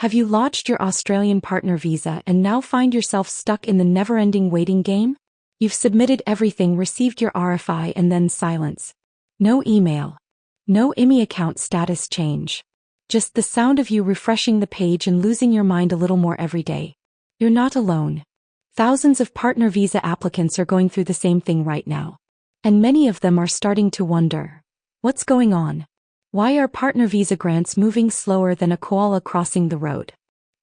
Have you lodged your Australian partner visa and now find yourself stuck in the never-ending waiting game? You've submitted everything, received your RFI, and then silence. No email. No IMI account status change. Just the sound of you refreshing the page and losing your mind a little more every day. You're not alone. Thousands of partner visa applicants are going through the same thing right now. And many of them are starting to wonder, what's going on? Why are partner visa grants moving slower than a koala crossing the road?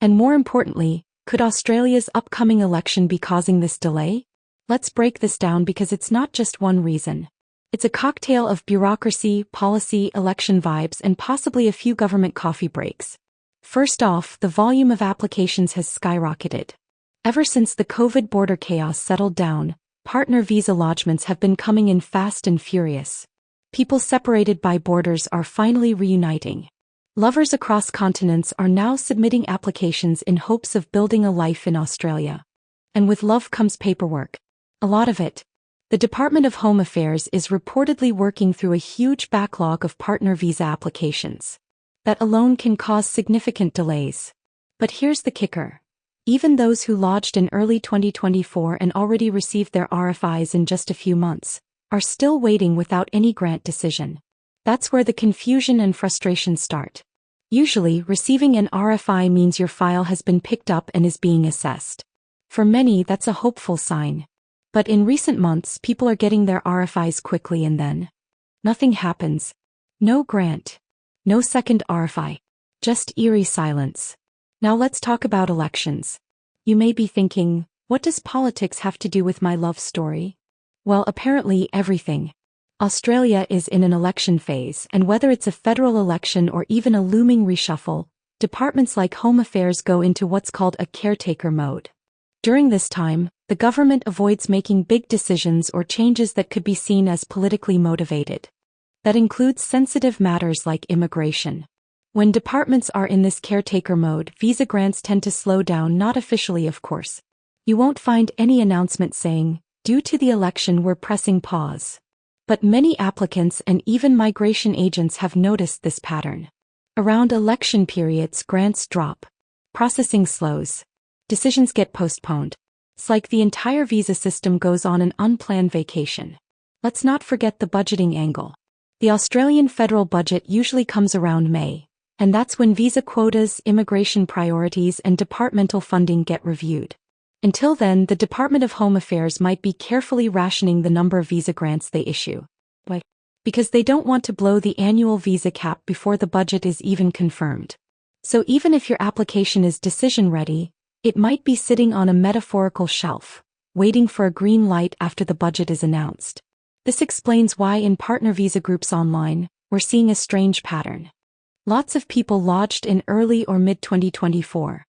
And more importantly, could Australia's upcoming election be causing this delay? Let's break this down because it's not just one reason. It's a cocktail of bureaucracy, policy, election vibes, and possibly a few government coffee breaks. First off, the volume of applications has skyrocketed. Ever since the COVID border chaos settled down, partner visa lodgements have been coming in fast and furious. People separated by borders are finally reuniting. Lovers across continents are now submitting applications in hopes of building a life in Australia. And with love comes paperwork. A lot of it. The Department of Home Affairs is reportedly working through a huge backlog of partner visa applications. That alone can cause significant delays. But here's the kicker. Even those who lodged in early 2024 and already received their RFIs in just a few months are still waiting without any grant decision. That's where the confusion and frustration start. Usually, receiving an RFI means your file has been picked up and is being assessed. For many, that's a hopeful sign. But in recent months, people are getting their RFIs quickly and then nothing happens. No grant. No second RFI. Just eerie silence. Now let's talk about elections. You may be thinking, what does politics have to do with my love story? Well, apparently everything. Australia is in an election phase, and whether it's a federal election or even a looming reshuffle, departments like Home Affairs go into what's called a caretaker mode. During this time, the government avoids making big decisions or changes that could be seen as politically motivated. That includes sensitive matters like immigration. When departments are in this caretaker mode, visa grants tend to slow down, not officially of course. You won't find any announcement saying, due to the election we're pressing pause. But many applicants and even migration agents have noticed this pattern. Around election periods, grants drop. Processing slows. Decisions get postponed. It's like the entire visa system goes on an unplanned vacation. Let's not forget the budgeting angle. The Australian federal budget usually comes around May, and that's when visa quotas, immigration priorities, and departmental funding get reviewed. Until then, the Department of Home Affairs might be carefully rationing the number of visa grants they issue. Why? Because they don't want to blow the annual visa cap before the budget is even confirmed. So even if your application is decision-ready, it might be sitting on a metaphorical shelf, waiting for a green light after the budget is announced. This explains why in partner visa groups online, we're seeing a strange pattern. Lots of people lodged in early or mid-2024.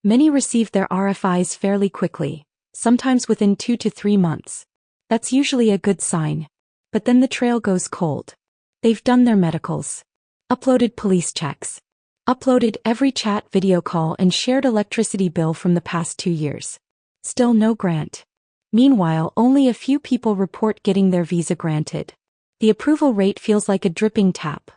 Many received their RFIs fairly quickly, sometimes within 2 to 3 months. That's usually a good sign. But then the trail goes cold. They've done their medicals, uploaded police checks, uploaded every chat, video call, and shared electricity bill from the past 2 years. Still no grant. Meanwhile, only a few people report getting their visa granted. The approval rate feels like a dripping tap.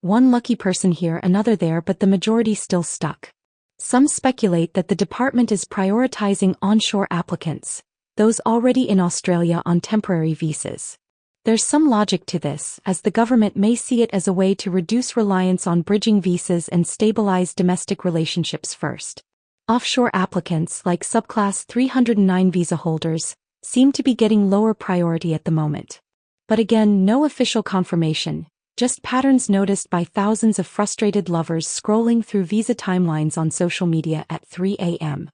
One lucky person here, another there, but the majority still stuck. Some speculate that the department is prioritizing onshore applicants, those already in Australia on temporary visas. There's some logic to this, as the government may see it as a way to reduce reliance on bridging visas and stabilize domestic relationships first. Offshore applicants, like subclass 309 visa holders, seem to be getting lower priority at the moment. But again, no official confirmation. Just patterns noticed by thousands of frustrated lovers scrolling through visa timelines on social media at 3 a.m.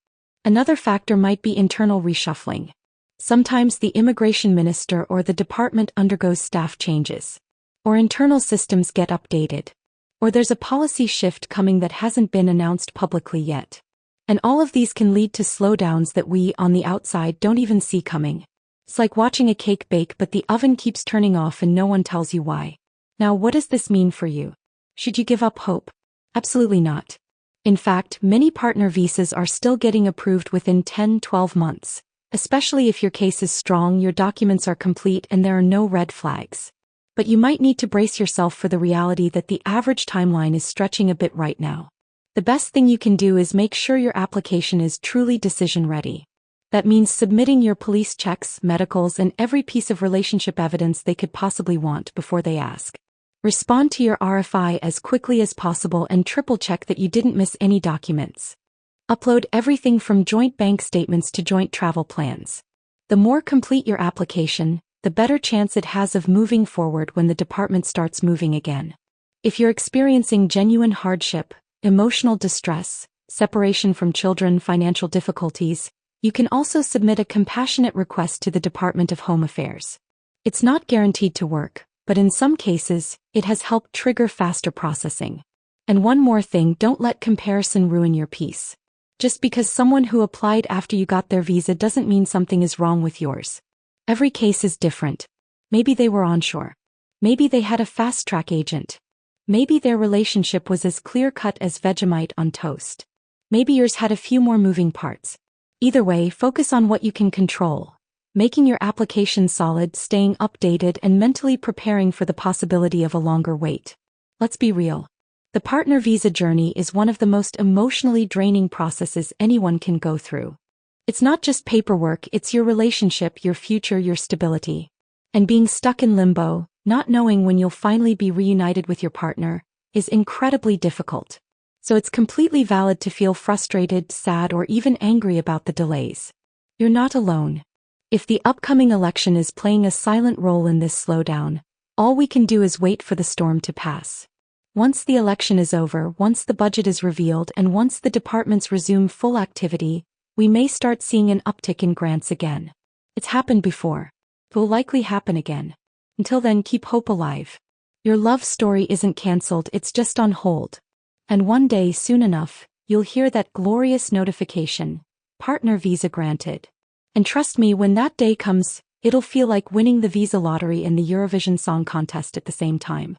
Another factor might be internal reshuffling. Sometimes the immigration minister or the department undergoes staff changes. Or internal systems get updated. Or there's a policy shift coming that hasn't been announced publicly yet. And all of these can lead to slowdowns that we, on the outside, don't even see coming. It's like watching a cake bake but the oven keeps turning off and no one tells you why. Now, what does this mean for you? Should you give up hope? Absolutely not. In fact, many partner visas are still getting approved within 10-12 months, especially if your case is strong, your documents are complete, and there are no red flags. But you might need to brace yourself for the reality that the average timeline is stretching a bit right now. The best thing you can do is make sure your application is truly decision-ready. That means submitting your police checks, medicals, and every piece of relationship evidence they could possibly want before they ask. Respond to your RFI as quickly as possible and triple-check that you didn't miss any documents. Upload everything from joint bank statements to joint travel plans. The more complete your application, the better chance it has of moving forward when the department starts moving again. If you're experiencing genuine hardship, emotional distress, separation from children, financial difficulties, you can also submit a compassionate request to the Department of Home Affairs. It's not guaranteed to work, but in some cases, it has helped trigger faster processing. And one more thing, don't let comparison ruin your peace. Just because someone who applied after you got their visa doesn't mean something is wrong with yours. Every case is different. Maybe they were onshore. Maybe they had a fast-track agent. Maybe their relationship was as clear-cut as Vegemite on toast. Maybe yours had a few more moving parts. Either way, focus on what you can control, making your application solid, staying updated, and mentally preparing for the possibility of a longer wait. Let's be real. The partner visa journey is one of the most emotionally draining processes anyone can go through. It's not just paperwork, it's your relationship, your future, your stability. And being stuck in limbo, not knowing when you'll finally be reunited with your partner, is incredibly difficult. So it's completely valid to feel frustrated, sad, or even angry about the delays. You're not alone. If the upcoming election is playing a silent role in this slowdown, all we can do is wait for the storm to pass. Once the election is over, once the budget is revealed, and once the departments resume full activity, we may start seeing an uptick in grants again. It's happened before. It will likely happen again. Until then, keep hope alive. Your love story isn't cancelled, it's just on hold. And one day, soon enough, you'll hear that glorious notification, partner visa granted. And trust me, when that day comes, it'll feel like winning the visa lottery and the Eurovision Song Contest at the same time.